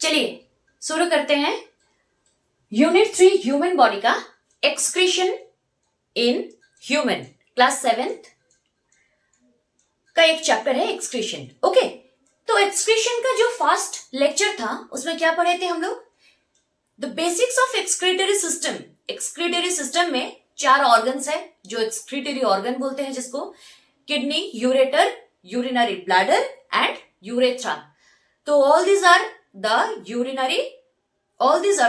चलिए शुरू करते हैं यूनिट 3 ह्यूमन बॉडी का excretion in human class 7th का एक चैप्टर है एक्सक्रीशन। ओके, तो एक्सक्रीशन का जो फर्स्ट लेक्चर था उसमें क्या पढ़े थे हम लोग? The basics of excretory system. Excretory system में 4 ऑर्गन्स है जो एक्सक्रीटरी ऑर्गन बोलते हैं, जिसको kidney, ureter, urinary bladder and urethra. तो all these are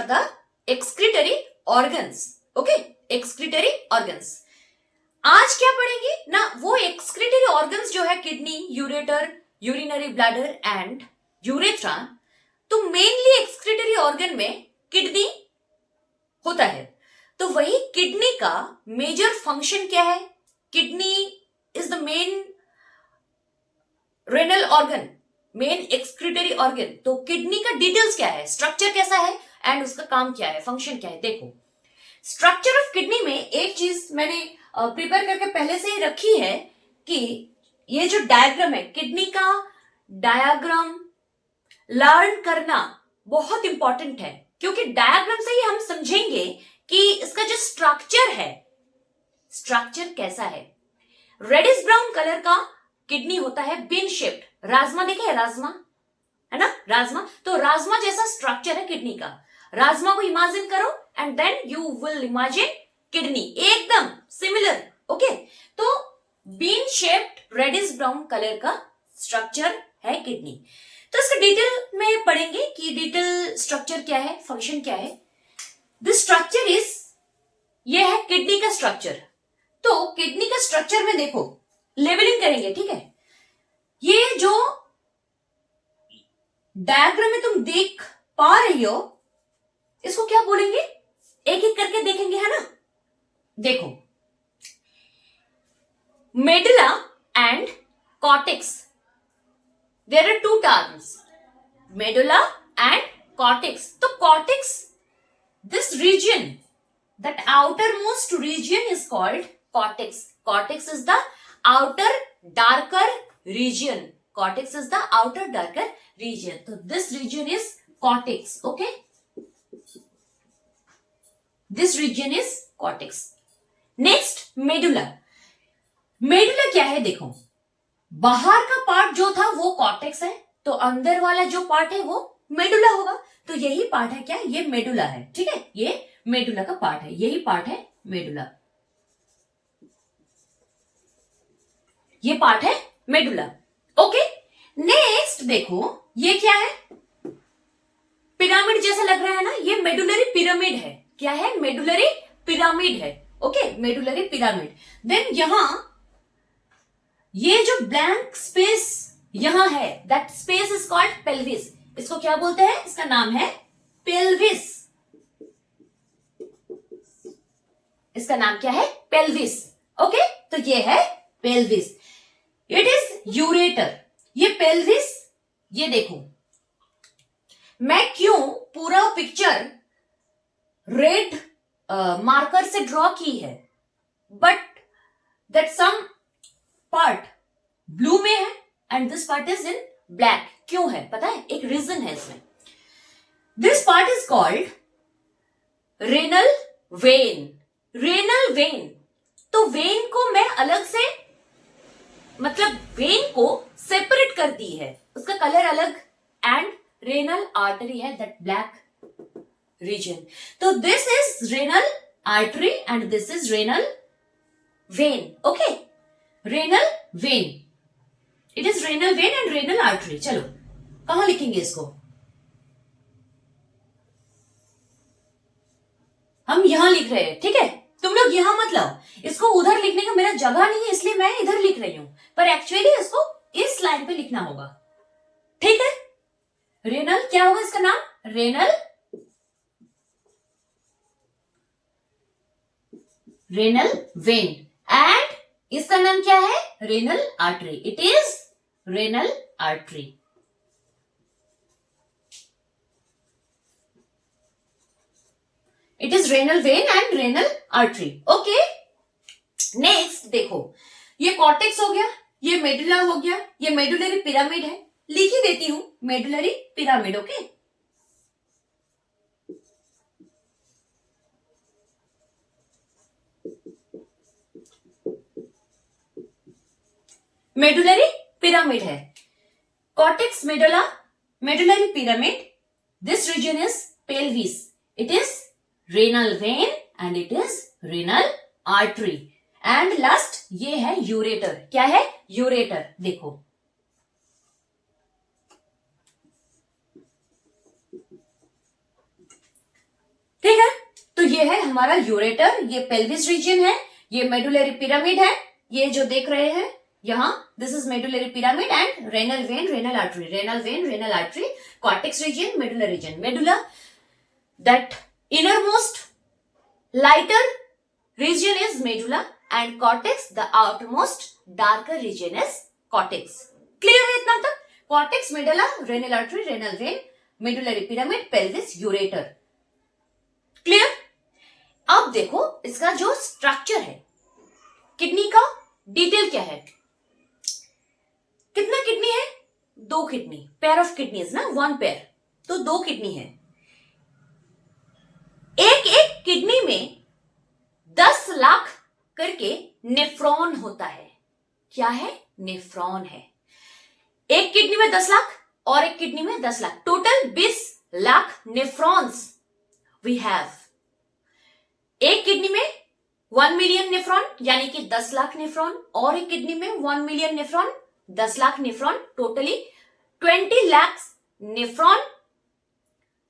the excretory organs. Okay, excretory organs. आज क्या पढ़ेंगे ना, वो excretory organs जो है kidney, ureter, urinary bladder and urethra. तो मेनली excretory organ में किडनी होता है। तो वही किडनी का मेजर फंक्शन क्या है? Kidney is the main renal organ, main excretory organ. तो किडनी का डिटेल्स क्या है, स्ट्रक्चर कैसा है एंड उसका काम क्या है, फंक्शन क्या है? देखो, स्ट्रक्चर ऑफ किडनी में एक चीज मैंने प्रिपेयर करके पहले से ही रखी है कि ये जो डायग्राम है, किडनी का डायग्राम लर्न करना बहुत इंपॉर्टेंट है, क्योंकि डायग्राम से ही हम समझेंगे कि इसका जो स्ट्रक्चर है, स्ट्रक्चर कैसा है। रेडिश ब्राउन कलर का किडनी होता है, बिन शेप्ड। राजमा देखे है, राजमा है ना, राजमा। तो राजमा जैसा स्ट्रक्चर है किडनी का। राजमा को इमेजिन करो and then you will imagine kidney, एकदम सिमिलर। ओके, तो bean shaped reddish brown colour का स्ट्रक्चर है किडनी। तो इसका डिटेल में पढ़ेंगे कि डिटेल स्ट्रक्चर क्या है, फंक्शन क्या है। दिस स्ट्रक्चर इज, ये है किडनी का स्ट्रक्चर। तो किडनी का स्ट्रक्चर में देखो, लेबलिंग करेंगे, ठीक है। ये जो डायग्राम में तुम देख पा रही हो, इसको क्या बोलेंगे, एक एक करके देखेंगे, है ना। देखो, medulla and cortex, there are 2 terms, medulla and cortex. तो cortex, this region, that outermost region is called cortex. Cortex is the outer darker region. Cortex is the outer darker region. So this region is cortex. Okay, this region is cortex. Next, medulla. medulla क्या है? देखो, बाहर का part जो था वो cortex है, तो अंदर वाला जो पार्ट है वो मेडुला होगा। तो यही पार्ट है क्या, ये मेडुला है, ठीक है। ये मेडुला का पार्ट है, यही पार्ट है मेडुला, ये पार्ट है मेडुला। ओके, नेक्स्ट देखो, ये क्या है, पिरामिड जैसा लग रहा है ना, ये मेडुलरी पिरामिड है। क्या है? मेडुलरी पिरामिड है। Okay, medullary pyramid. देन यहां ये जो ब्लैंक स्पेस यहां है, that space is called pelvis. इसको क्या बोलते हैं? इसका नाम है पेल्विस। इसका नाम क्या है? पेल्विस। ओके, तो ये है पेल्विस। It is ureter. ये पेल्विस, ये देखो, मैं क्यों पूरा पिक्चर रेड मार्कर से ड्रॉ की है, but that some part blue में है and this part is in black. क्यों है पता है? एक रीजन है इसमें। This part is called renal vein. Renal vein, तो वेन को मैं अलग से, मतलब वेन को सेपरेट कर दी है, उसका कलर अलग, एंड रेनल आर्टरी है, दैट ब्लैक रीजन। तो this is renal artery and this is renal when. Okay, renal vein, it is renal vein and renal artery. चलो, कहां लिखेंगे इसको? हम यहां लिख रहे हैं, ठीक है। तुम लोग यहां मत लाओ, इसको उधर लिखने का मेरा जगह नहीं है, इसलिए मैं इधर लिख रही हूं, पर एक्चुअली इसको इस लाइन पे लिखना होगा, ठीक है। रेनल क्या होगा इसका नाम? Renal, renal vein. एंड इसका नाम क्या है? Renal artery. It is renal artery. It is renal vein and renal artery. Okay, next देखो, ये कॉर्टेक्स हो गया, ये मेडुला हो गया, ये मेडुलरी पिरामिड है, लिख ही देती हूं medullary pyramid. Okay, medullary pyramid है, cortex medulla, medullary pyramid, this region is pelvis, it is renal vein and it is renal artery, and last ये है यूरेटर। क्या है? यूरेटर। देखो ठीक है, तो ये है हमारा यूरेटर, ये पेल्विस रीजन है, ये मेडुलरी पिरामिड है, ये जो देख रहे हैं यहां, this is medullary pyramid and renal vein, renal artery, renal vein, renal artery, cortex region, medulla region, medulla that innermost lighter region is medulla and cortex, the outermost darker region is cortex. Clear है इतना तक? Cortex, medulla, renal artery, renal vein, medullary pyramid, pelvis, ureter. Clear? अब देखो इसका जो structure है kidney का, detail क्या है? कितना किडनी है? 2 किडनी, पेयर ऑफ किडनीज ना, 1 पेयर, तो 2 किडनी है। एक एक किडनी में 10 लाख करके नेफ्रॉन होता है। क्या है? नेफ्रॉन है। एक किडनी में 10 लाख और एक किडनी में 10 lakh, total 20 lakh nephrons we have. एक किडनी में 1 मिलियन नेफ्रॉन यानी कि 10 लाख नेफ्रॉन, और एक किडनी में 1 million nephron, 10 lakh nephron, totally 20 lakh nephron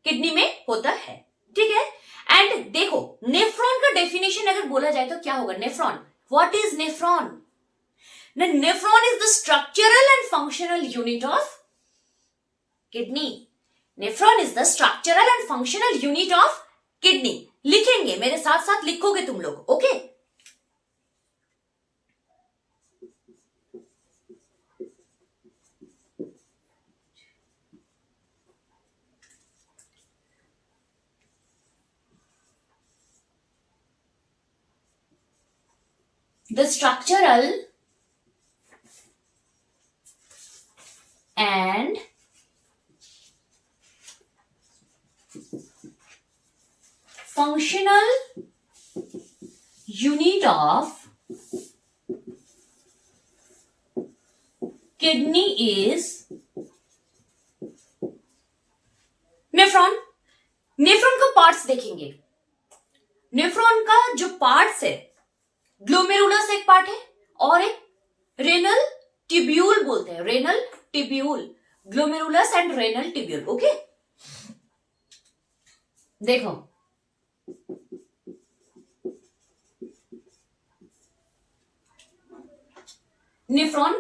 kidney में होता है। ठीक है, एंड देखो नेफ्रॉन का डेफिनेशन अगर बोला जाए तो क्या होगा? Nephron, what is nephron? Nephron is the structural and functional unit of kidney. Nephron is the structural and functional unit of kidney. लिखेंगे, मेरे साथ साथ लिखोगे तुम लोग, okay? The structural and functional unit of kidney is nephron. Nephron का parts देखेंगे। Nephron का जो पार्ट्स है, ग्लोमेरुलस एक पार्ट है और एक रेनल टिब्यूल बोलते हैं, renal tubule, glomerulus and renal tubule. Okay, देखो नेफ्रॉन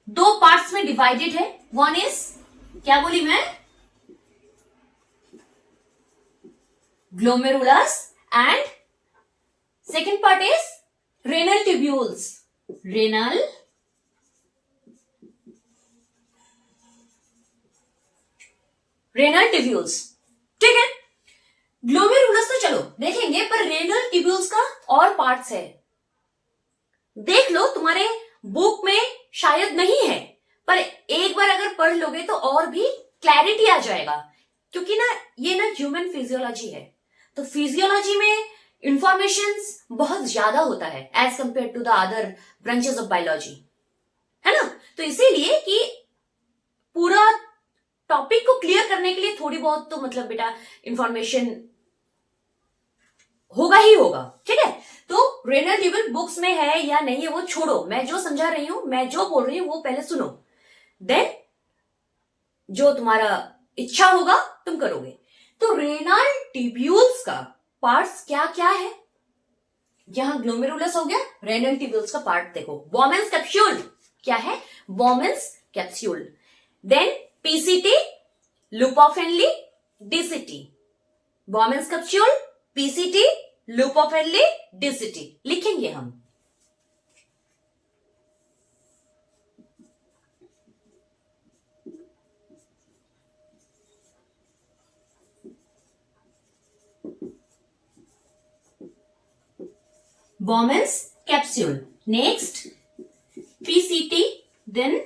2 पार्ट्स में डिवाइडेड है। वन इज, क्या बोली मैं? Glomerulus and second part is renal tubules, renal tubules। ठीक है, ग्लोमेरुलस तो चलो देखेंगे, पर रेनल ट्यूब्यूल्स का और पार्ट्स है, देख लो, तुम्हारे बुक में शायद नहीं है, पर एक बार अगर पढ़ लोगे तो और भी क्लैरिटी आ जाएगा, क्योंकि ना ये ना ह्यूमन फिजियोलॉजी है, तो फिजियोलॉजी में इंफॉर्मेशन बहुत ज्यादा होता है as compare to the other branches of biology, है ना? तो इसीलिए कि पूरा टॉपिक को क्लियर करने के लिए थोड़ी बहुत तो मतलब बेटा इंफॉर्मेशन होगा ही होगा। ठीक है, तो रेनल ट्यूब्यूल बुक्स में है या नहीं है वो छोड़ो, मैं जो समझा रही हूं, मैं जो बोल रही हूं वो पहले सुनो, देन जो तुम्हारा इच्छा होगा तुम करोगे। तो रेनल ट्यूब्यूल्स का पार्ट्स क्या क्या है? यहां ग्लोमेरुलस हो गया, रेनल ट्यूब्यूल्स का पार्ट देखो, बॉमेंस कैप्सूल। क्या है? Bowman's capsule. Then PCT, loop of Henle, DCT. Bowman's capsule, PCT, loop of Henle, DCT लिखेंगे हम। Bowman's capsule. Next, PCT, then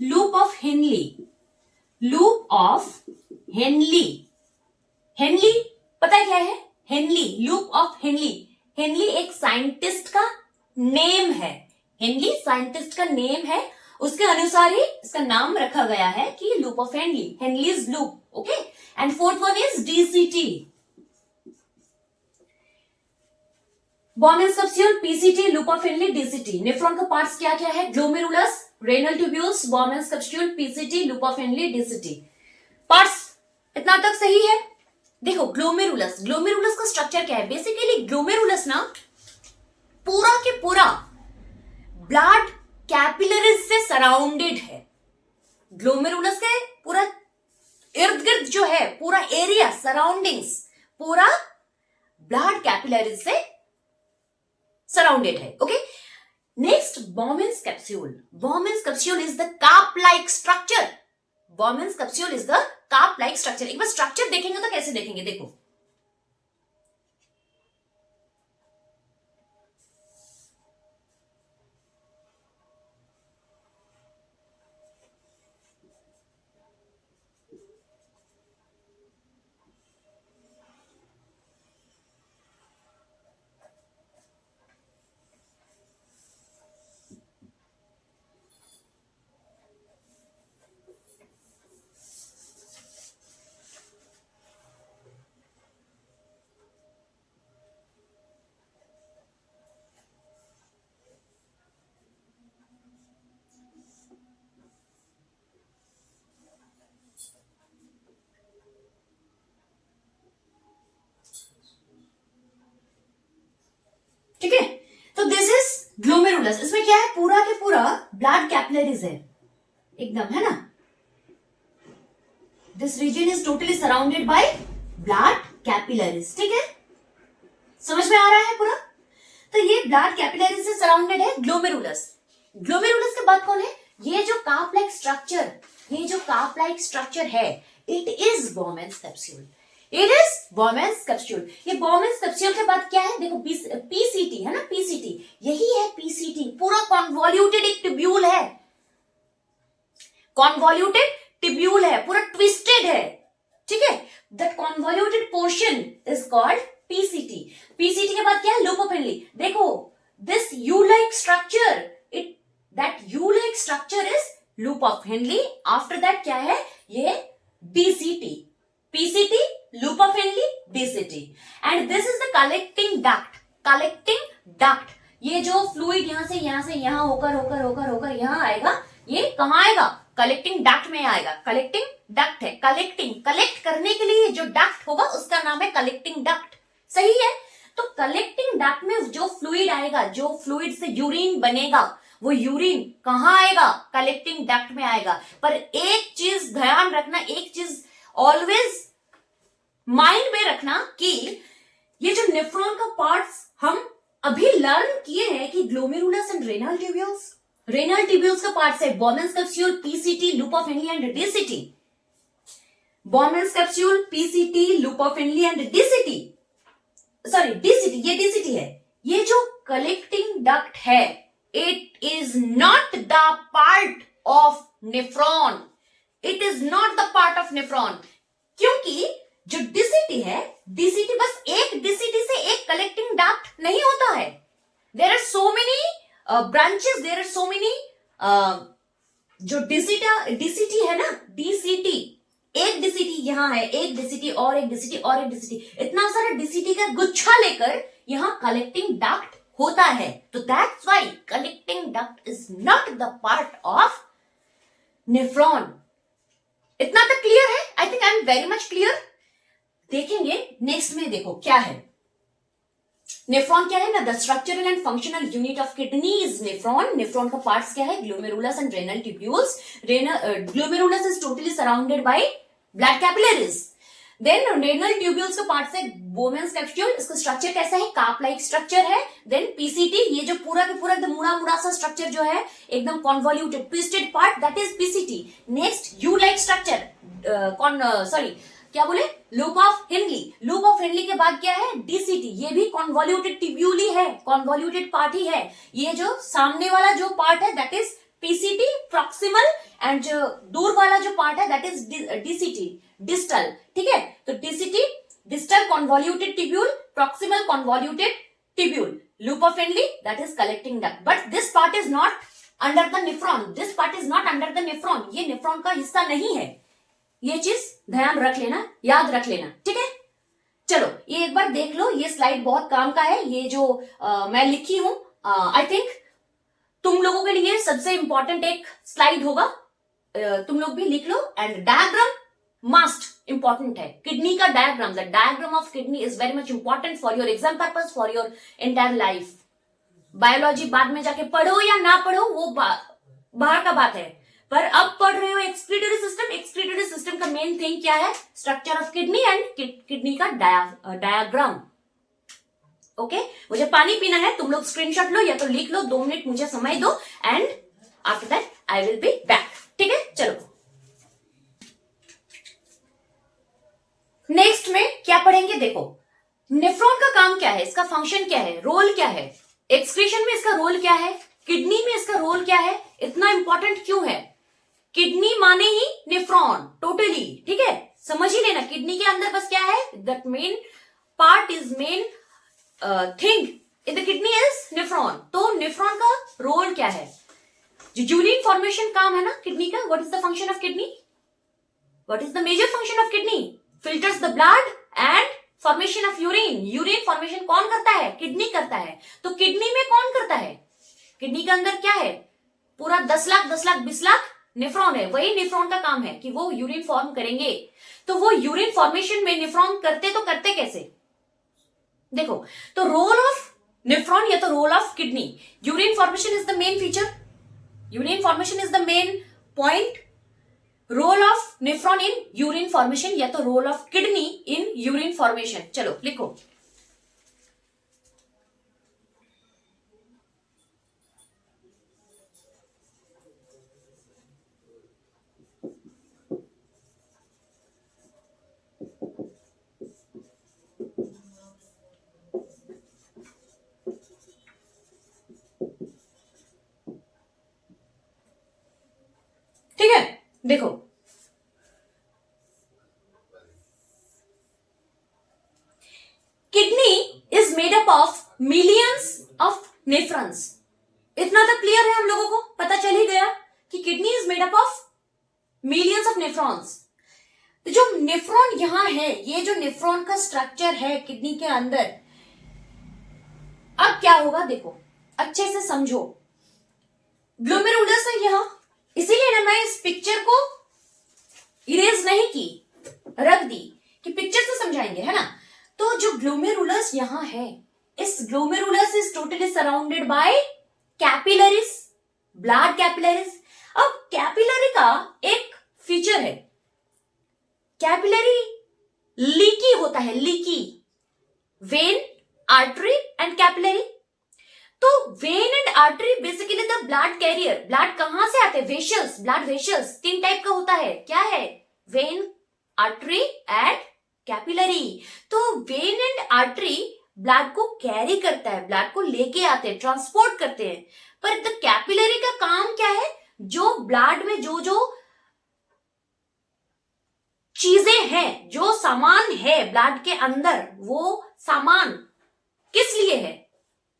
loop of Henle. Loop of Henle. Henle पता है क्या है? Henle, loop of Henle. Henle एक scientist का name है, Henley scientist का नेम है, उसके अनुसार ही इसका नाम रखा गया है कि loop of Henle, Henle's loop. Okay, and fourth one is DCT, Bowman's capsule, PCT, loop of Henle, DCT. Nephron का पार्ट्स क्या क्या है? Glomerulus, renal tubules, Bowman's capsule, PCT, loop of Henle, DCT. Parts इतना तक सही है. देखो glomerulus, glomerulus का स्ट्रक्चर क्या है? बेसिकली ग्लोमेरुलस ना पूरा के पूरा ब्लड कैपिलरीज से सराउंडेड है. ग्लोमेरुलस के पूरा इर्द गिर्द जो है, पूरा एरिया सराउंडिंग्स पूरा ब्लड कैपिलरीज से सराउंडेड है. Okay, next Bowman's capsule. Bowman's capsule is the cup like structure. Bowman's capsule is the cup like structure. एक बार स्ट्रक्चर देखेंगे तो कैसे देखेंगे? देखो, ठीक है. तो दिस इज ग्लोमेरुलस. इसमें क्या है? पूरा के पूरा ब्लड कैपिलरीज है एकदम, है ना. This region is totally surrounded by blood capillaries. ठीक है, समझ में आ रहा है पूरा? तो ये ब्लड कैपिलरीज से सराउंडेड है ग्लोमेरुलस. ग्लोमेरुलस के बाद कौन है? ये जो कार्प लाइक स्ट्रक्चर, ये जो कार्प लाइक स्ट्रक्चर है, it is Bowman's capsule. It is Bowman's capsule. ये बॉर्मन्स कैप्सूल के बाद क्या है? देखो पीसीटी है ना, पीसीटी, यही है पीसीटी. पूरा कॉन्वोल्यूटेड एक ट्यूब्यूल है, कॉन्वोल्यूटेड ट्यूब्यूल है, पूरा ट्विस्टेड है. ठीक है, that convoluted portion is called PCT. PCT के बाद क्या है? Loop of Henle. देखो this U like structure, it that U like structure is loop of Henle. After that क्या है? ये DCT. PCT, loop of Henle, DCT, and this is the collecting duct. Collecting duct, ये जो fluid यहां से यहां होकर होकर होकर होकर यहां आएगा, ये कहां आएगा? कलेक्टिंग डक्ट में आएगा. कलेक्टिंग डक्ट है, कलेक्टिंग, कलेक्ट करने के लिए जो डक्ट होगा उसका नाम है कलेक्टिंग डक्ट. सही है. तो कलेक्टिंग डक्ट में जो फ्लूइड आएगा, जो फ्लूइड से यूरिन बनेगा, वो यूरिन कहां आएगा? कलेक्टिंग डक्ट में आएगा. पर एक चीज ध्यान रखना, एक चीज ऑलवेज माइंड में रखना कि ये जो नेफ्रॉन का पार्ट्स हम अभी लर्न किए हैं कि glomerulus and renal tubules, renal tubules का पार्ट्स है Bowman's capsule, PCT, loop of Henle and DCT. Bowman's capsule, PCT, loop of Henle and DCT, sorry DCT, ये डीसीटी है. ये जो कलेक्टिंग डक्ट है, it is not the part of nephron. It is not the part of nephron. क्योंकि जो DCT है, DCT बस एक डीसीटी से एक कलेक्टिंग डक्ट नहीं होता है. There are so many branches, there are so many, जो डीसीटी है ना, डीसीटी, एक डीसीटी यहां है, एक डीसीटी और एक डीसीटी और एक डीसीटी, इतना सारा डीसीटी का गुच्छा लेकर यहां कलेक्टिंग डक्ट होता है. तो that's why collecting duct is not the part of nephron. इतना तक क्लियर है? I think I am very much clear. देखेंगे नेक्स्ट में. देखो क्या है नेफ्रॉन. क्या है ना, the structural and functional unit of kidney is nephron. Nephron का पार्ट्स क्या है? Glomerulus and renal tubules. Glomerulus is totally surrounded by blood capillaries. Then renal tubules का पार्ट्स है बॉर्मन्स कैप्सूल. इसका स्ट्रक्चर कैसा है? कार्प लाइक स्ट्रक्चर है. Then PCT, ये जो पूरा का पूरा एकदम मुड़ा मुड़ा सा स्ट्रक्चर जो है, एकदम convoluted twisted part, that is PCT. Next you like structure, sorry क्या बोले? Loop of Henley. Loop of Henley के बाद क्या है? डीसीटी. ये भी कॉन्वोल्यूटेड ट्यूब्यूल ही है, कॉन्वोल्यूटेड पार्ट ही है. ये जो सामने वाला जो पार्ट है that is PCT proximal, and जो दूर वाला जो पार्ट है दैट इज डीसीटी डिस्टल. ठीक है, तो DCT distal convoluted tubule, proximal convoluted tubule. Lupofenly, that is collecting duct, but this part is not under the nephron. This part is not under the nephron. ये nephron का हिस्सा नहीं है. ये चीज ध्यान रख लेना, याद रख लेना, ठीक है. चलो ये एक बार देख लो, ये स्लाइड बहुत काम का है. ये जो मैं लिखी हूं, आई थिंक तुम लोगों के लिए सबसे इंपॉर्टेंट एक स्लाइड होगा. तुम लोग भी लिख लो. एंड डायग्राम मस्ट इंपॉर्टेंट है. किडनी का diagram, the diagram of kidney is very much important for your exam purpose, for your entire life. Biology बाद में जाके पढ़ो या ना पढ़ो वो बाहर का बात है, पर अब पढ़ रहे हो एक्सक्रीटरी सिस्टम. एक्सक्रीटरी सिस्टम का मेन थिंग क्या है? Structure of kidney and kidney का डायग्राम. ओके, मुझे पानी पीना है. तुम लोग स्क्रीनशॉट लो या तो लिख लो. 2 मिनट मुझे समय दो and after that I will be back. ठीक है, चलो नेक्स्ट में क्या पढ़ेंगे. देखो नेफ्रॉन का काम क्या है, इसका फंक्शन क्या है, रोल क्या है, एक्सक्रीशन में इसका रोल क्या है, किडनी में इसका रोल क्या है, इतना इंपॉर्टेंट क्यों है. किडनी माने ही नेफ्रॉन टोटली. ठीक है, समझ ही लेना. किडनी के अंदर बस क्या है, that main part is main thing in the kidney is nephron. तो नेफ्रॉन का रोल क्या है. जो यूरिन फॉर्मेशन काम है ना किडनी का, what is the function of kidney, what is the major function of kidney, filters the blood and formation of urine. Urine formation कौन करता है, किडनी करता है. तो किडनी में कौन करता है, किडनी के अंदर क्या है, पूरा 10 लाख 20 लाख नेफ्रॉन है. वही नेफ्रॉन का काम है कि वो यूरिन फॉर्म करेंगे. तो वो यूरिन फॉर्मेशन में नेफ्रॉन करते तो करते कैसे, देखो. तो रोल ऑफ नेफ्रॉन या तो role of kidney. Urine formation is the main feature, urine formation is the main point. Role of nephron in urine formation या तो role of kidney in urine formation. चलो लिखो. ठीक है, देखो kidney is made up of millions of nephrons. इतना तो clear है, हम लोगों को पता चल ही गया कि kidney is made up of millions of nephrons. तो जो नेफ्रॉन यहां है, ये जो नेफ्रॉन का स्ट्रक्चर है किडनी के अंदर, अब क्या होगा देखो, अच्छे से समझो. ग्लोमेरुलस है यहां, इसीलिए ना मैं इस पिक्चर को इरेज नहीं की, रख दी कि पिक्चर से समझाएंगे, है ना. तो जो ग्लोमेरुलस यहां है, इस glomerulus is totally surrounded by capillaries, blood capillaries. अब कैपिलरी का एक फीचर है, कैपिलरी लीकी होता है, leaky. Vein, artery and capillary. तो vein and artery basically the blood carrier. Blood कहां से आते हैं, वेशल्स, ब्लड वेशल्स 3 टाइप का होता है. क्या है, वेन, आर्टरी एंड कैपिलरी. तो वेन एंड आर्टरी ब्लड को कैरी करता है, ब्लड को लेके आते हैं, ट्रांसपोर्ट करते हैं. पर द कैपिलरी का काम क्या है, जो ब्लड में जो जो चीजें हैं, जो सामान है ब्लड के अंदर, वो सामान किस लिए है,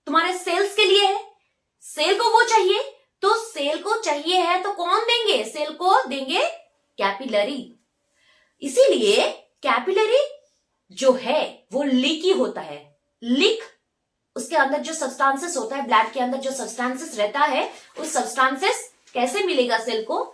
तुम्हारे सेल्स के लिए है. सेल को वो चाहिए, तो सेल को चाहिए है तो कौन देंगे, सेल को देंगे कैपिलरी. इसीलिए कैपिलरी जो है वो लीकी होता है. लीक, उसके अंदर जो सब्सटेंसेस होता है, ब्लड के अंदर जो सब्सटेंसेस रहता है, उस सब्सटेंसेस कैसे मिलेगा सेल को,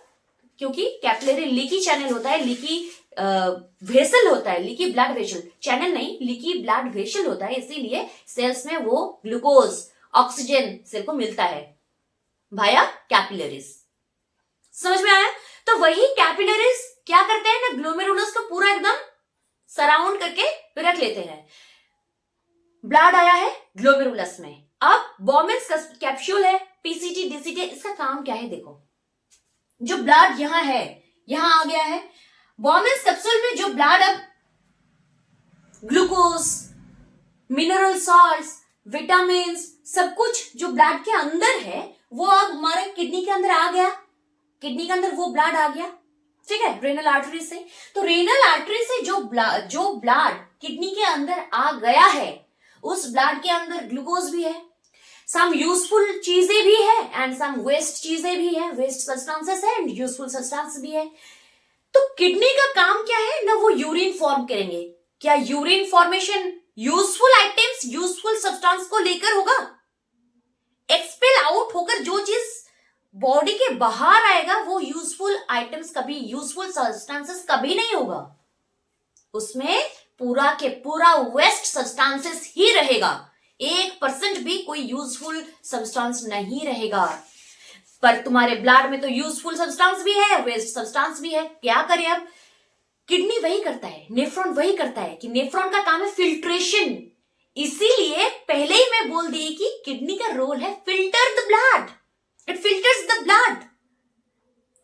क्योंकि कैपिलरी लीकी चैनल होता है, लीकी वेसल होता है, लीकी ब्लड वेसल, चैनल नहीं, लीकी ब्लड वेसल होता है. इसीलिए सेल्स में वो ग्लूकोज, ऑक्सीजन सेल को मिलता है भाया कैपिलरीज. समझ में आया. तो वही कैपिलरीज क्या करते हैं ना, ग्लोमेरुलस को पूरा एकदम सराउंड करके रख लेते हैं. ब्लड आया है ग्लोमेरुलस में. अब बॉर्मेंस कैप्सूल है, पीसीटी, डीसीटी, इसका काम क्या है देखो. जो ब्लड यहां है, यहां आ गया है, बॉर्मेंस कैप्सूल में जो ब्लड अब ग्लूकोज, मिनरल सॉल्ट्स, विटामिन, सब कुछ जो ब्लड के अंदर है, वो अब हमारे किडनी के अंदर आ गया. किडनी के अंदर वो ब्लड आ गया, ठीक है, रेनल आर्टरी से. तो रेनल आर्टरी से जो ब्लड किडनी के अंदर आ गया है, उस ब्लड के अंदर ग्लूकोज भी है, सम यूजफुल चीजें भी है एंड सम वेस्ट चीजें भी है, वेस्ट सब्सटेंसेस है एंड यूजफुल सब्सटेंस भी है। तो किडनी का काम क्या है ना, वो यूरिन फॉर्म करेंगे। क्या urine formation useful items, useful substance को लेकर होगा? एक्सपेल आउट होकर जो चीज बॉडी के बाहर आएगा वो यूजफुल आइटम्स कभी, यूजफुल सब्सटेंसेस कभी नहीं होगा। उसमें पूरा के पूरा वेस्ट सब्सटेंसेस ही रहेगा, 1% भी कोई यूजफुल सब्सटेंस नहीं रहेगा। पर तुम्हारे ब्लड में तो यूजफुल सब्सटेंस भी है, वेस्ट सब्सटेंस भी है। क्या करें अब? किडनी वही करता है, नेफ्रॉन वही करता है कि नेफ्रॉन का काम है फिल्ट्रेशन। इसीलिए पहले ही मैं बोल दी कि किडनी का रोल है filter the blood, it filters the blood.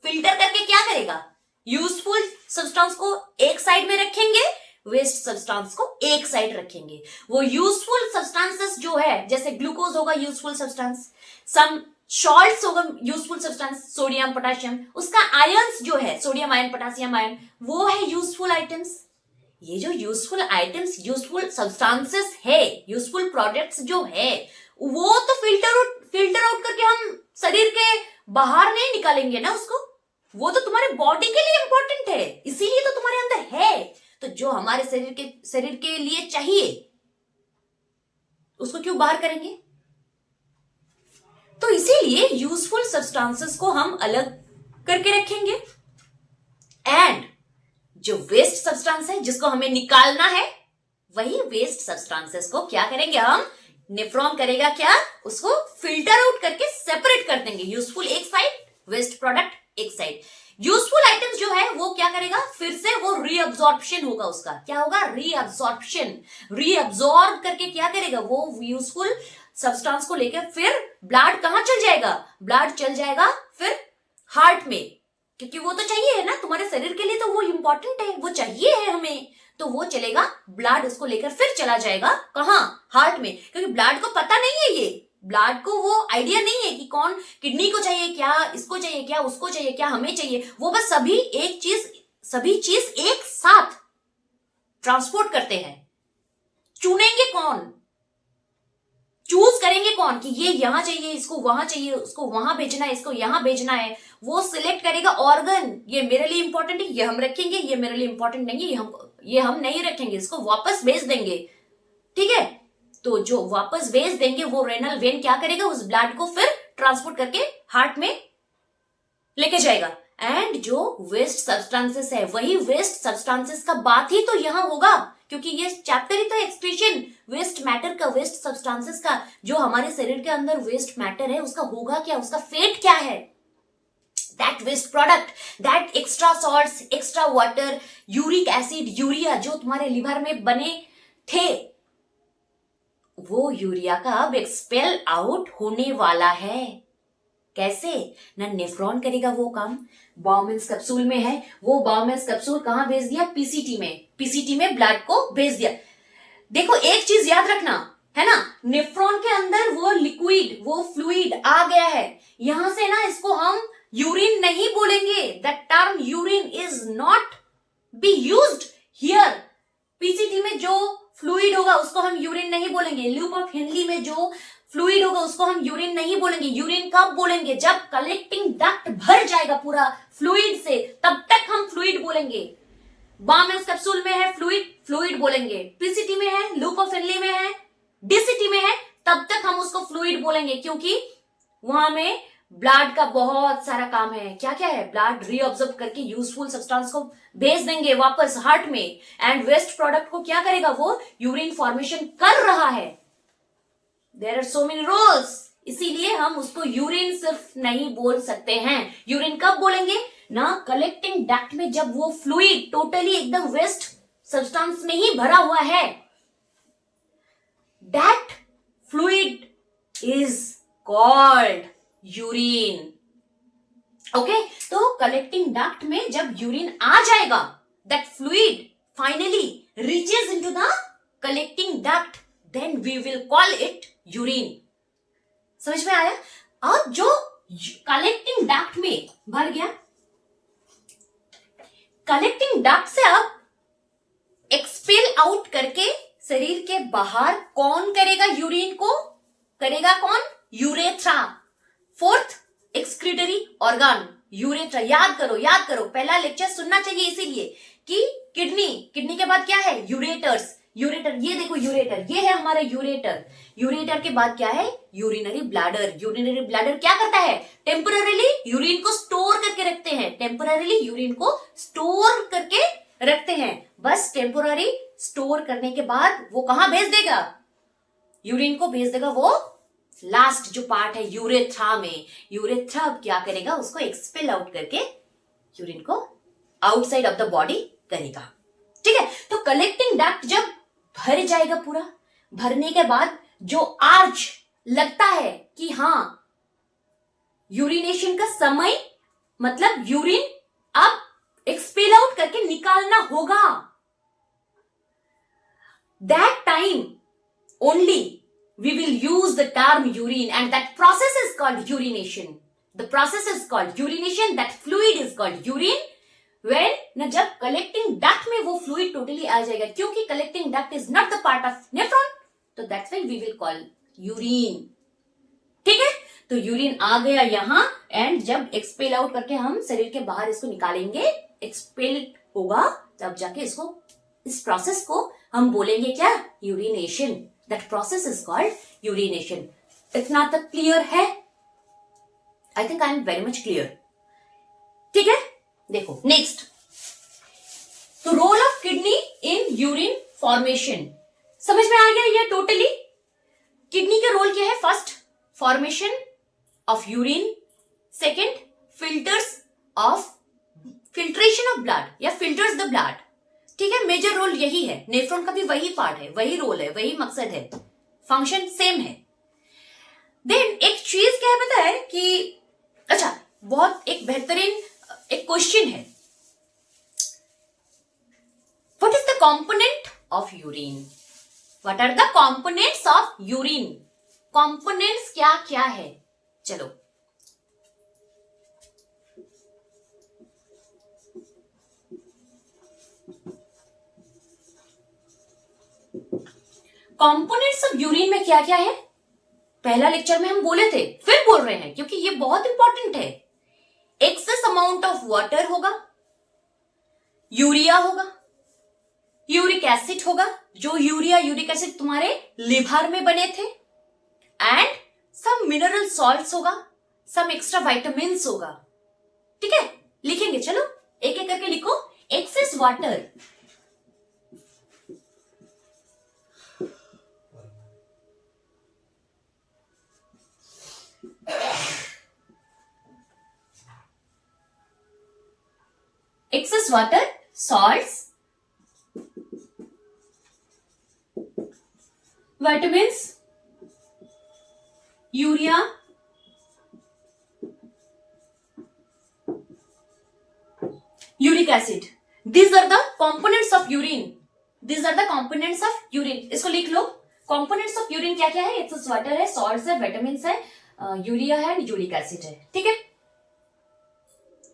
Filter करके क्या करेगा? यूजफुल सब्सटेंस को एक साइड में रखेंगे, वेस्ट सब्सटेंस को एक साइड रखेंगे। वो यूजफुल सब्सटेंसेस जो है, जैसे ग्लूकोज होगा यूजफुल सब्सटेंस, सम सॉल्ट्स होगा यूजफुल सब्सटेंस, सोडियम पोटेशियम, उसका आयंस जो है सोडियम आयन पोटेशियम आयन, वो है यूजफुल आइटम्स। ये जो यूजफुल आइटम्स, यूजफुल सब्सटेंसेस है, यूजफुल प्रोडक्ट्स जो है, वो तो फिल्टर आउट करके हम शरीर के बाहर नहीं निकालेंगे ना उसको। वो तो तुम्हारे बॉडी के लिए इंपॉर्टेंट है, इसीलिए तो तुम्हारे अंदर है। तो जो हमारे शरीर के लिए चाहिए उसको क्यों बाहर करेंगे? तो इसीलिए यूजफुल सब्सटेंसेस को हम अलग करके रखेंगे एंड जो वेस्ट सब्सटेंस है जिसको हमें निकालना है, वही वेस्ट सब्सटेंसेस को क्या करेंगे हम? नेफ्रॉन करेगा क्या? उसको फिल्टर आउट करके सेपरेट कर देंगे। यूजफुल एक साइड, वेस्ट प्रोडक्ट एक साइड। यूजफुल आइटम्स जो है वो क्या करेगा? फिर से वो रीअब्जॉर्प्शन होगा उसका। क्या होगा? रीअब्जॉर्प्शन। रीअब्जॉर्ब करके क्या करेगा? वो यूजफुल सब्सटेंस को लेकर फिर ब्लड कहां चल जाएगा? ब्लड चल जाएगा फिर हार्ट में, क्योंकि वो तो चाहिए है ना तुम्हारे शरीर के लिए, तो वो इंपॉर्टेंट है, वो चाहिए है हमें। तो वो चलेगा, ब्लड उसको लेकर फिर चला जाएगा कहां? हार्ट में। क्योंकि ब्लड को पता नहीं है, ये ब्लड को वो आइडिया नहीं है कि कौन किडनी को चाहिए क्या, इसको चाहिए क्या, उसको चाहिए क्या, हमें चाहिए। वो बस सभी चीज एक साथ ट्रांसपोर्ट करते हैं। चुनेंगे कौन, चूज करेंगे कौन कि ये यहां चाहिए, इसको वहां चाहिए, उसको वहां भेजना है, इसको यहां भेजना है, वो सिलेक्ट करेगा ऑर्गन। ये मेरे लिए इंपॉर्टेंट है, ये हम रखेंगे, ये मेरे लिए इंपॉर्टेंट नहीं है, ये हम नहीं रखेंगे, इसको वापस भेज देंगे। ठीक है, तो जो वापस भेज देंगे वो रेनल वेन क्या करेगा? उस ब्लड को फिर ट्रांसपोर्ट करके हार्ट में लेके जाएगा। एंड जो वेस्ट सब्सटेंसेस है, वही वेस्ट सब्सटेंसेस का बात ही तो यहां होगा, क्योंकि ये चैप्टर ही तो एक्सक्रीशन वेस्ट मैटर का, वेस्ट सब्सटेंसेस का। जो हमारे शरीर के अंदर वेस्ट मैटर है उसका होगा क्या, उसका फेट क्या है? That waste product, that extra salts, extra water, uric acid, urea जो तुम्हारे लिवर में बने थे, वो यूरिया का अब एक्सपेल आउट होने वाला है। कैसे? ना नेफ्रॉन करेगा वो काम, बाउमेंस कैप्सूल में है, वो बाउमेंस कैप्सूल कहां भेज दिया? पीसीटी में। पीसीटी में ब्लड को भेज दिया। देखो एक चीज याद रखना है ना, नेफ्रॉन के अंदर वो लिक्विड, वो फ्लूइड आ गया है, यहां से ना इसको हम यूरिन नहीं बोलेंगे। The term urine is not be used here. PCT में जो फ्लूइड होगा उसको हम यूरिन नहीं बोलेंगे। लूप ऑफ हेनली में जो फ्लूइड होगा उसको हम यूरिन नहीं बोलेंगे। यूरिन कब बोलेंगे? जब कलेक्टिंग डक्ट भर जाएगा पूरा फ्लूइड से, तब तक हम फ्लूइड बोलेंगे। बाउमेंस कैप्सूल में है फ्लूइड बोलेंगे। पीसीटी में है, लूप ऑफ हेनली में है, डीसीटी में है, तब तक हम उसको फ्लूइड बोलेंगे, क्योंकि वहां में ब्लड का बहुत सारा काम है। क्या क्या है? ब्लड रीअब्जॉर्ब करके यूजफुल सब्सटेंस को भेज देंगे वापस हार्ट में, एंड वेस्ट प्रोडक्ट को क्या करेगा? वो यूरिन फॉर्मेशन कर रहा है। There are so many rules, इसीलिए हम उसको यूरिन सिर्फ नहीं बोल सकते हैं। यूरिन कब बोलेंगे? ना कलेक्टिंग डक्ट में, जब वो फ्लूइड टोटली एकदम वेस्ट सब्सटेंस में ही भरा हुआ है। That fluid is called urine. Okay, तो कलेक्टिंग डक्ट में जब यूरिन आ जाएगा, that fluid finally reaches into the collecting duct, then we will call it urine. समझ में आया? अब जो कलेक्टिंग डक्ट में भर गया, कलेक्टिंग डक्ट से अब एक्सपेल आउट करके शरीर के बाहर कौन करेगा यूरिन को? करेगा कौन? Urethra. Fourth excretory organ urethra. याद करो, पहला लेक्चर सुनना चाहिए इसीलिए कि किडनी के बाद क्या है? यूरेटर्स। ये देखो यूरेटर, ये है हमारा यूरेटर के बाद क्या है? Urinary bladder. यूरिनरी ब्लैडर क्या करता है? टेम्पररीली यूरिन को स्टोर करके रखते हैं। बस टेम्पररी स्टोर करने के बाद वो कहां भेज देगा? यूरिन को भेज देगा वो लास्ट जो पार्ट है यूरेथ्रा में। यूरेथ्रा अब क्या करेगा? उसको एक्सपेल आउट करके यूरिन को आउटसाइड ऑफ द बॉडी करेगा। ठीक है, तो कलेक्टिंग डक्ट जब भर जाएगा पूरा, भरने के बाद जो आर्च लगता है कि हाँ यूरिनेशन का समय, मतलब यूरिन अब एक्सपेल आउट करके निकालना होगा, that time only we will use the term urine, and that process is called urination. The process is called urination. That fluid is called urine. When ना जब collecting duct में वो fluid totally आ जाएगा, क्योंकि collecting duct is not the part of nephron, तो that's why we will call urine. ठीक है, तो यूरिन आ गया यहाँ, एंड जब एक्सपेल आउट करके हम शरीर के बाहर इसको निकालेंगे, एक्सपेल होगा, तब जाके इसको, इस प्रोसेस को हम बोलेंगे क्या? Urination. That process is called urination. इतना तक क्लियर है? I think I am very much clear. ठीक है, देखो नेक्स्ट, तो role of kidney in urine formation समझ में आ गया ये टोटली? किडनी का रोल क्या है? First, formation of urine. Second, filtration of blood या फिल्टर्स द ब्लड. ठीक है, मेजर रोल यही है. नेफ्रॉन का भी वही पार्ट है, वही रोल है, वही मकसद है, फंक्शन सेम है. देन एक चीज क्या है पता है कि, अच्छा बहुत एक बेहतरीन एक क्वेश्चन है, what is the component of urine? What are the components of urine? Components क्या क्या है? चलो कंपोनेंट्स ऑफ यूरिन में क्या क्या है? पहला लेक्चर में हम बोले थे, फिर बोल रहे हैं क्योंकि ये बहुत इंपॉर्टेंट है. एक्सेस अमाउंट ऑफ वाटर होगा, यूरिया होगा, यूरिक एसिड होगा, जो यूरिया यूरिक एसिड तुम्हारे लिवर में बने थे, एंड सम मिनरल सॉल्ट्स होगा, सम एक्स्ट्रा विटामिन्स होगा. ठीक है, लिखेंगे, चलो एक एक करके लिखो. Excess water, excess water, salts, vitamins, urea, uric acid. These are the components of urine. These are the components of urine. इसको लिख लो. components of urine क्या क्या है? excess water है, salts है, vitamins है, यूरिया है, यूरिक एसिड है. ठीक है,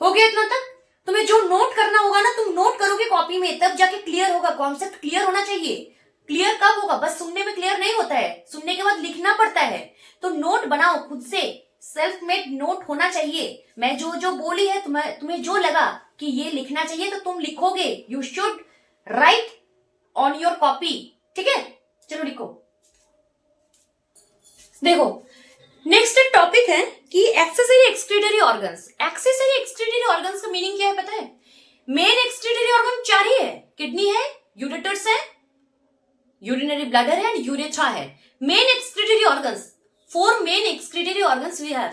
हो गया इतना तक? तुम्हें जो नोट करना होगा ना, तुम नोट करोगे कॉपी में, तब जाके क्लियर होगा. कॉन्सेप्ट क्लियर होना चाहिए. क्लियर कब होगा? बस सुनने में क्लियर नहीं होता है, सुनने के बाद लिखना पड़ता है. तो नोट बनाओ खुद से, सेल्फ मेड नोट होना चाहिए. मैं जो जो बोली है, तुम्हें जो लगा कि ये लिखना चाहिए तो तुम लिखोगे. You should write on your copy. ठीक है, चलो लिखो. देखो नेक्स्ट टॉपिक है कि accessory excretory organs. Accessory excretory organs का मीनिंग क्या है पता है? मेन एक्सक्रीटरी ऑर्गन 4 ही है. किडनी है, यूरेटर्स है, यूरिनरी ब्लैडर है, यूरेथ्रा है. Main excretory organs, 4 main excretory organs we have.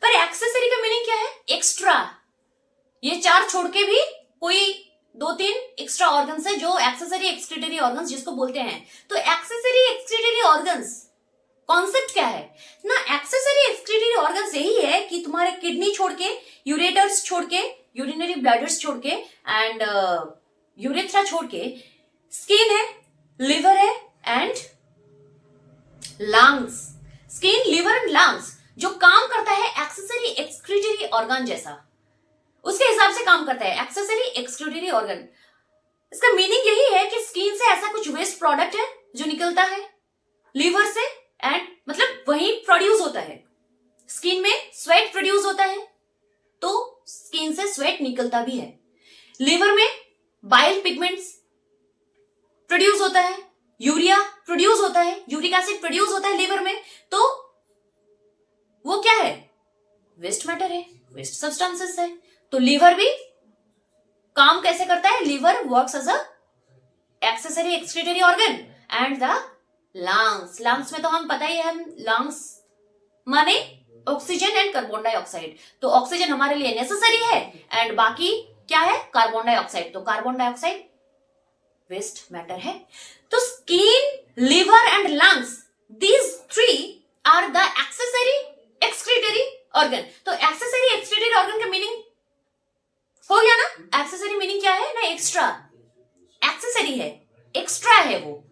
पर एक्सेसरी का मीनिंग क्या है? एक्स्ट्रा. ये 4 छोड़ के भी कोई 2-3 एक्स्ट्रा ऑर्गन्स है जो एक्सेसरी एक्सक्रीटरी ऑर्गन्स जिसको बोलते हैं. तो एक्सेसरी एक्सक्रीटरी ऑर्गन्स कॉन्सेप्ट क्या है ना? एक्सेसरी एक्सक्रीटरी ऑर्गन्स यही है कि तुम्हारे किडनी छोड़ के, यूरेटर्स छोड़ के, यूरिनरी ब्लैडर्स छोड़ के, एंड यूरेथ्रा छोड़ के, स्किन है, लिवर है, and lungs. Skin, liver and lungs जो काम करता है एक्सेसरी एक्सक्रीटरी ऑर्गन जैसा, उसके हिसाब से काम करता है एक्सेसरी एक्सक्रीटरी ऑर्गन. इसका मीनिंग यही है कि स्किन से ऐसा कुछ वेस्ट प्रोडक्ट है जो निकलता है, लिवर से एंड मतलब वही प्रोड्यूस होता है। स्किन में स्वेट प्रोड्यूस होता है तो स्किन से स्वेट निकलता भी है। लिवर में बाइल पिगमेंट्स प्रोड्यूस होता है, यूरिया प्रोड्यूस होता है, यूरिक एसिड प्रोड्यूस होता है लिवर में, तो वो क्या है? वेस्ट मैटर है, वेस्ट सब्सटेंसेस है। तो लिवर भी काम कैसे करता है? Liver works as a accessory excretory organ and the lungs. Lungs में तो हम पता ही है, हम लंग्स माने ऑक्सीजन एंड कार्बन डाइऑक्साइड। तो ऑक्सीजन हमारे लिए नेसेसरी है एंड बाकी क्या है? Carbon dioxide. तो कार्बन डाइऑक्साइड वेस्ट मैटर है। तो skin, liver and lungs, these three are the accessory excretory organ. तो एक्सेसरी एक्सक्रीटरी ऑर्गन का मीनिंग हो गया ना? एक्सेसरी मीनिंग क्या है ना? एक्स्ट्रा। एक्सेसरी है, एक्स्ट्रा है, वो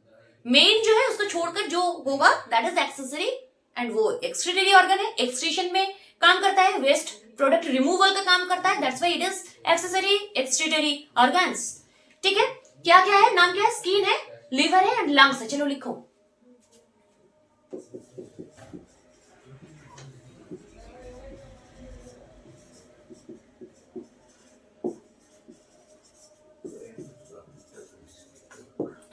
मेन जो है उसको छोड़कर जो होगा दैट इज एक्सेसरी एंड वो एक्सक्रीटरी ऑर्गन है। एक्सक्रीशन में काम करता है, वेस्ट प्रोडक्ट रिमूवल का काम करता है, that's why it is accessory excretory organs. ठीक है, क्या क्या है? नाम क्या है? स्किन है, लिवर है एंड लंग्स है। चलो लिखो।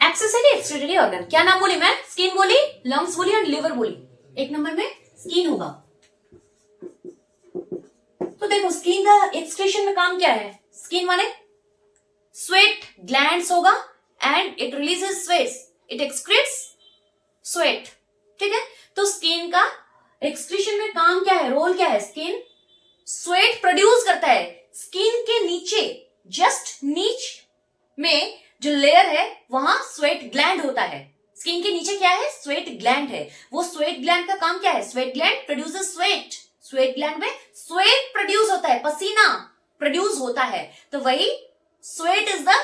एक्सेसरी एक्सक्रीटरी ऑर्गन, क्या नाम बोली मैं? स्किन बोली, लंग्स बोली एंड लिवर बोली। एक नंबर में स्किन होगा। तो देखो स्किन का एक्सक्रीशन में काम क्या है? स्किन माने स्वेट ग्लैंड्स होगा and it releases sweats, it excretes sweat. ठीक है, तो स्किन का एक्सक्रीशन में काम क्या है? रोल क्या है? स्किन स्वेट प्रोड्यूस करता है। स्किन के नीचे जस्ट नीच में जो लेयर है वहां स्वेट ग्लैंड होता है। स्किन के नीचे क्या है? स्वेट ग्लैंड है। वो स्वेट ग्लैंड का काम क्या है? Sweat gland produces sweat. Sweat gland में स्वेट प्रोड्यूस होता है, पसीना प्रोड्यूस होता है। तो वही sweat is the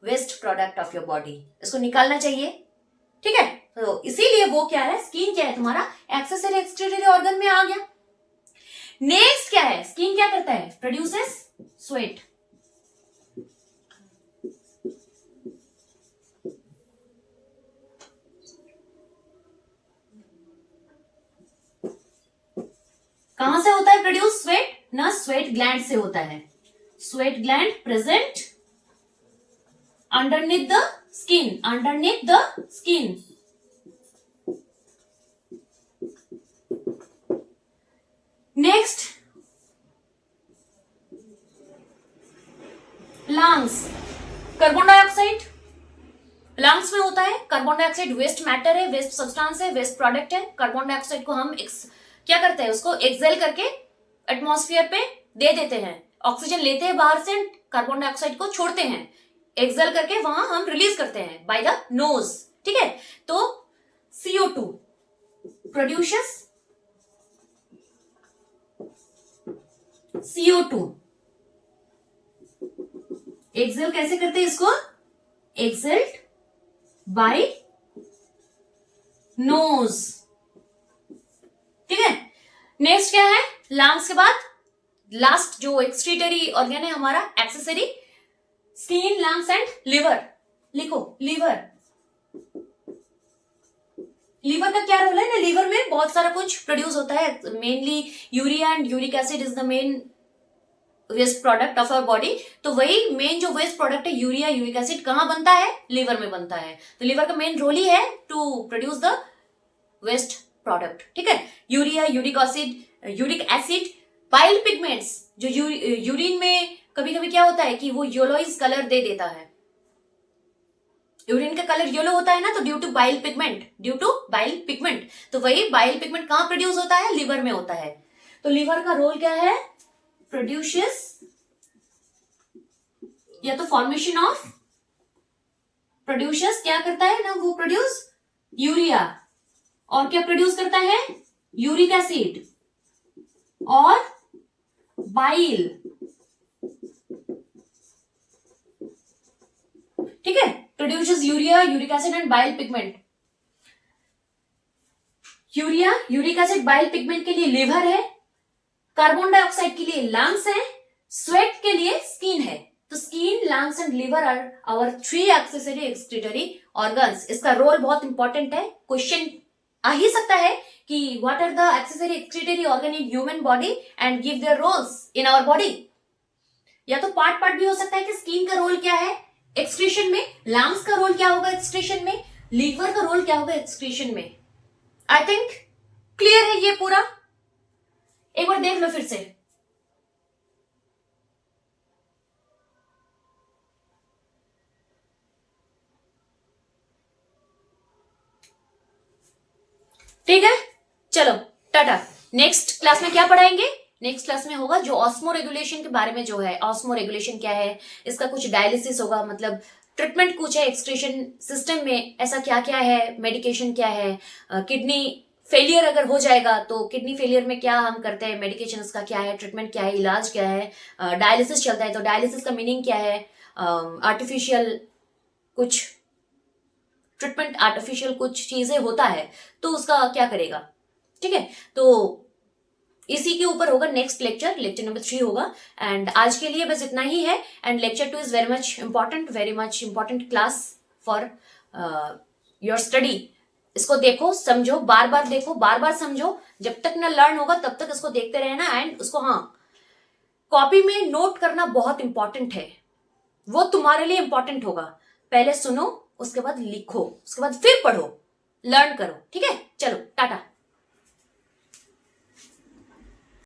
waste product of your body, इसको निकालना चाहिए। ठीक है, तो इसीलिए वो क्या है? स्किन क्या है तुम्हारा? एक्सेसरी एक्सक्रीटरी ऑर्गन में आ गया। नेक्स्ट क्या है? स्किन क्या करता है? Produces sweat. कहां से होता है प्रोड्यूस स्वेट? ना स्वेट ग्लैंड से होता है। Sweat gland present underneath the skin, underneath the skin. Next lungs, carbon dioxide lungs में होता है। कार्बन डाइऑक्साइड वेस्ट मैटर है, वेस्ट सब्सटेंस है, वेस्ट प्रोडक्ट है। कार्बन डाइऑक्साइड को हम क्या करते हैं? उसको एक्सेल करके एटमॉस्फेयर पे दे देते हैं। ऑक्सीजन लेते हैं बाहर से, कार्बन डाइऑक्साइड को छोड़ते हैं, एक्सेल करके वहां हम रिलीज करते हैं बाय द नोज। ठीक है, तो CO2 प्रोड्यूसेस CO2। एक्सेल कैसे करते हैं इसको? Exhaled by nose. ठीक है, नेक्स्ट क्या है? लंग्स के बाद लास्ट जो एक्सक्रीटरी ऑर्गन है हमारा accessory, skin, lungs and liver. लिखो लिवर। लिवर का क्या रोल है ना? लिवर में बहुत सारा कुछ प्रोड्यूस होता है, mainly urea and uric acid is the main waste product of our body. तो वही मेन जो वेस्ट प्रोडक्ट है यूरिया यूरिक एसिड कहां बनता है? लिवर में बनता है। तो लिवर का मेन रोल ही है to produce the waste product. ठीक है, urea, uric acid, bile pigments, जो यूरिन में कभी कभी क्या होता है कि वो येलोइश कलर दे देता है। यूरिन का कलर येलो होता है ना, तो ड्यू टू बाइल पिगमेंट। तो वही बाइल पिगमेंट कहां प्रोड्यूस होता है? लिवर में होता है। तो लिवर का रोल क्या है? प्रोड्यूसेस, या तो फॉर्मेशन ऑफ, प्रोड्यूसेस क्या करता है ना? वो प्रोड्यूस यूरिया, और क्या प्रोड्यूस करता है? यूरिक एसिड और बाइल। ठीक है, produces urea, uric acid and bile pigment. Urea, uric acid, bile pigment के लिए लिवर है, कार्बन डाइऑक्साइड के लिए लंग्स है, स्वेट के लिए स्किन है। तो skin, lungs and liver are our 3 accessory excretory organs. इसका रोल बहुत इंपॉर्टेंट है, क्वेश्चन आ ही सकता है कि what are the accessory excretory organ in human body and give their roles in our body. या तो पार्ट पार्ट भी हो सकता है कि स्किन का रोल क्या है एक्सक्रीशन में, लंग्स का रोल क्या होगा एक्सक्रीशन में, लीवर का रोल क्या होगा एक्सक्रीशन में। आई थिंक क्लियर है ये पूरा, एक बार देख लो फिर से। ठीक है, चलो टाटा। नेक्स्ट क्लास में क्या पढ़ाएंगे? नेक्स्ट क्लास में होगा जो ऑस्मो रेगुलेशन के बारे में, जो है ऑस्मो रेगुलेशन क्या है, इसका कुछ डायलिसिस होगा, मतलब ट्रीटमेंट कुछ है एक्सक्रीशन सिस्टम में, ऐसा क्या क्या है, मेडिकेशन क्या है, किडनी फेलियर अगर हो जाएगा तो किडनी फेलियर में क्या हम करते हैं, मेडिकेशन उसका क्या है, ट्रीटमेंट क्या है, इलाज क्या है, डायलिसिस चलता है तो डायलिसिस का मीनिंग क्या है, आर्टिफिशियल कुछ ट्रीटमेंट, आर्टिफिशियल कुछ चीजें होता है तो उसका क्या करेगा। ठीक है, तो इसी के ऊपर होगा नेक्स्ट लेक्चर, लेक्चर नंबर 3 होगा। एंड आज के लिए बस इतना ही है। And lecture 2 is very much important class for your study. इसको देखो, समझो, बार बार देखो, बार बार समझो, जब तक ना लर्न होगा तब तक इसको देखते रहना। एंड उसको कॉपी में नोट करना बहुत इंपॉर्टेंट है, वो तुम्हारे लिए इंपॉर्टेंट होगा। पहले सुनो, उसके बाद लिखो, उसके बाद फिर पढ़ो, लर्न करो। ठीक है, चलो टाटा।